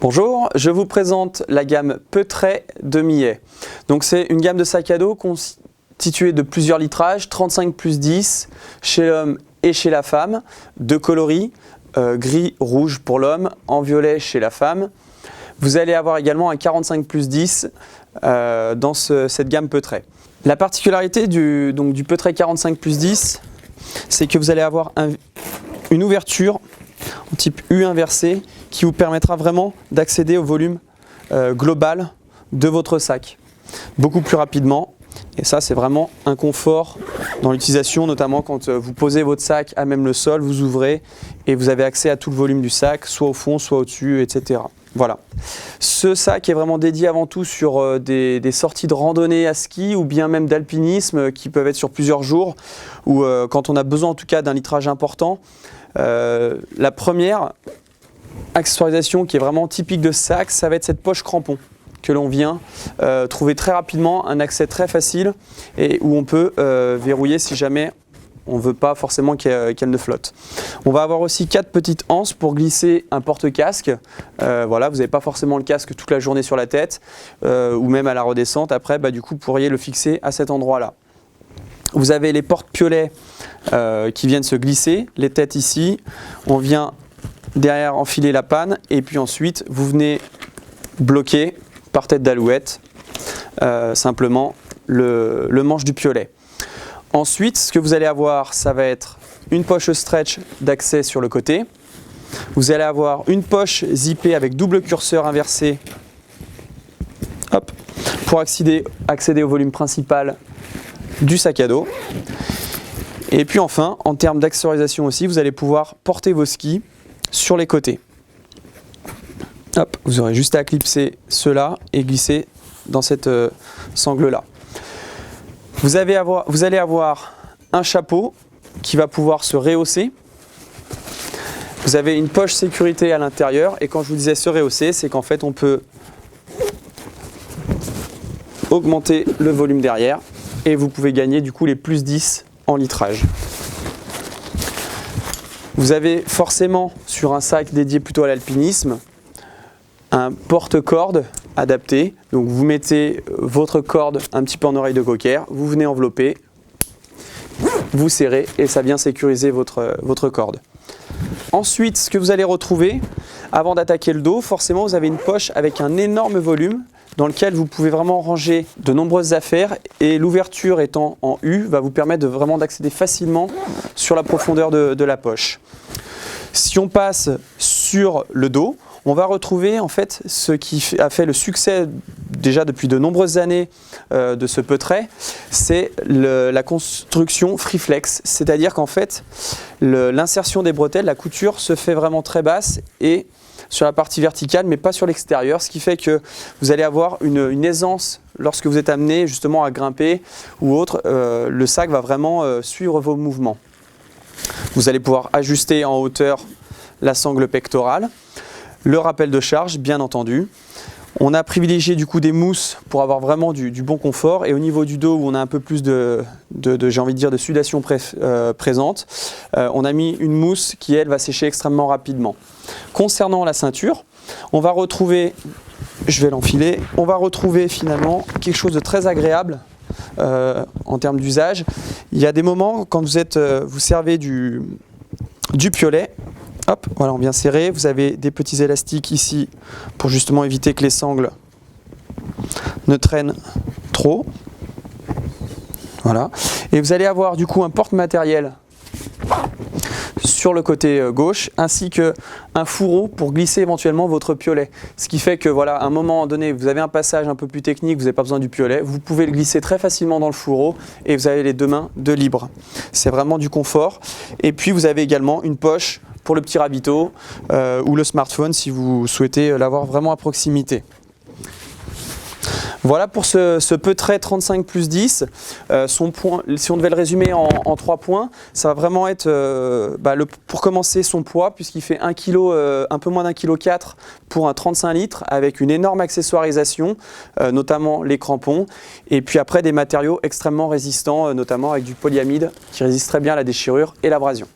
Bonjour, je vous présente la gamme Peutrey de Millet. Donc c'est une gamme de sacs à dos constituée de plusieurs litrages, 35 plus 10 chez l'homme et chez la femme, deux coloris, gris, rouge pour l'homme, en violet chez la femme. Vous allez avoir également un 45 plus 10 dans cette gamme Peutrey. La particularité du Peutrey 45 plus 10, c'est que vous allez avoir une ouverture en type U inversé qui vous permettra vraiment d'accéder au volume global de votre sac beaucoup plus rapidement. Et ça, c'est vraiment un confort dans l'utilisation, notamment quand vous posez votre sac à même le sol, vous ouvrez et vous avez accès à tout le volume du sac, soit au fond, soit au-dessus, etc. Voilà. Ce sac est vraiment dédié avant tout sur des sorties de randonnée à ski ou bien même d'alpinisme qui peuvent être sur plusieurs jours ou quand on a besoin en tout cas d'un litrage important. La première accessoirisation qui est vraiment typique de ce sac, ça va être cette poche crampon que l'on vient trouver très rapidement, un accès très facile et où on peut verrouiller si jamais on ne veut pas forcément qu'elle ne flotte. On va avoir aussi 4 petites anses pour glisser un porte-casque. Voilà, vous n'avez pas forcément le casque toute la journée sur la tête ou même à la redescente. Après, du coup, vous pourriez le fixer à cet endroit-là. Vous avez les porte-piolets qui viennent se glisser, les têtes ici. On vient derrière enfiler la panne et puis ensuite vous venez bloquer par tête d'alouette simplement le manche du piolet. Ensuite, ce que vous allez avoir, ça va être une poche stretch d'accès sur le côté. Vous allez avoir une poche zippée avec double curseur inversé pour accéder au volume principal du sac à dos. Et puis enfin, en termes d'accessorisation aussi, vous allez pouvoir porter vos skis sur les côtés. Vous aurez juste à clipser cela et glisser dans cette sangle-là. Vous allez avoir un chapeau qui va pouvoir se rehausser. Vous avez une poche sécurité à l'intérieur et quand je vous disais se rehausser, c'est qu'en fait on peut augmenter le volume derrière et vous pouvez gagner du coup les plus 10 en litrage. Vous avez forcément sur un sac dédié plutôt à l'alpinisme un porte-corde adapté. Donc vous mettez votre corde un petit peu en oreille de cocker, vous venez envelopper, vous serrez et ça vient sécuriser votre corde. Ensuite, ce que vous allez retrouver, avant d'attaquer le dos, forcément vous avez une poche avec un énorme volume dans lequel vous pouvez vraiment ranger de nombreuses affaires et l'ouverture étant en U va vous permettre vraiment d'accéder facilement sur la profondeur de la poche. Si on passe sur le dos, on va retrouver en fait ce qui a fait le succès déjà depuis de nombreuses années de ce Peutrey, c'est la construction Freeflex, c'est-à-dire qu'en fait l'insertion des bretelles, la couture se fait vraiment très basse et sur la partie verticale mais pas sur l'extérieur, ce qui fait que vous allez avoir une aisance lorsque vous êtes amené justement à grimper ou autre, le sac va vraiment suivre vos mouvements. Vous allez pouvoir ajuster en hauteur la sangle pectorale. Le rappel de charge, bien entendu. On a privilégié du coup des mousses pour avoir vraiment du bon confort. Et au niveau du dos, où on a un peu plus j'ai envie de dire, de sudation présente, on a mis une mousse qui, elle, va sécher extrêmement rapidement. Concernant la ceinture, on va retrouver, je vais l'enfiler, on va retrouver finalement quelque chose de très agréable en termes d'usage. Il y a des moments, quand vous servez du piolet, voilà, on vient serrer, vous avez des petits élastiques ici pour justement éviter que les sangles ne traînent trop. Voilà. Et vous allez avoir du coup un porte-matériel sur le côté gauche ainsi qu'un fourreau pour glisser éventuellement votre piolet. Ce qui fait que voilà, à un moment donné, vous avez un passage un peu plus technique, vous n'avez pas besoin du piolet, vous pouvez le glisser très facilement dans le fourreau et vous avez les deux mains de libre. C'est vraiment du confort. Et puis vous avez également une poche pour le petit ravito ou le smartphone si vous souhaitez l'avoir vraiment à proximité. Voilà pour ce Peutrey 35 plus 10. Son point, si on devait le résumer en 3 points, ça va vraiment être pour commencer son poids puisqu'il fait 1 kg, un peu moins d'1,4 kg pour un 35 litres avec une énorme accessoirisation, notamment les crampons et puis après des matériaux extrêmement résistants, notamment avec du polyamide qui résiste très bien à la déchirure et l'abrasion.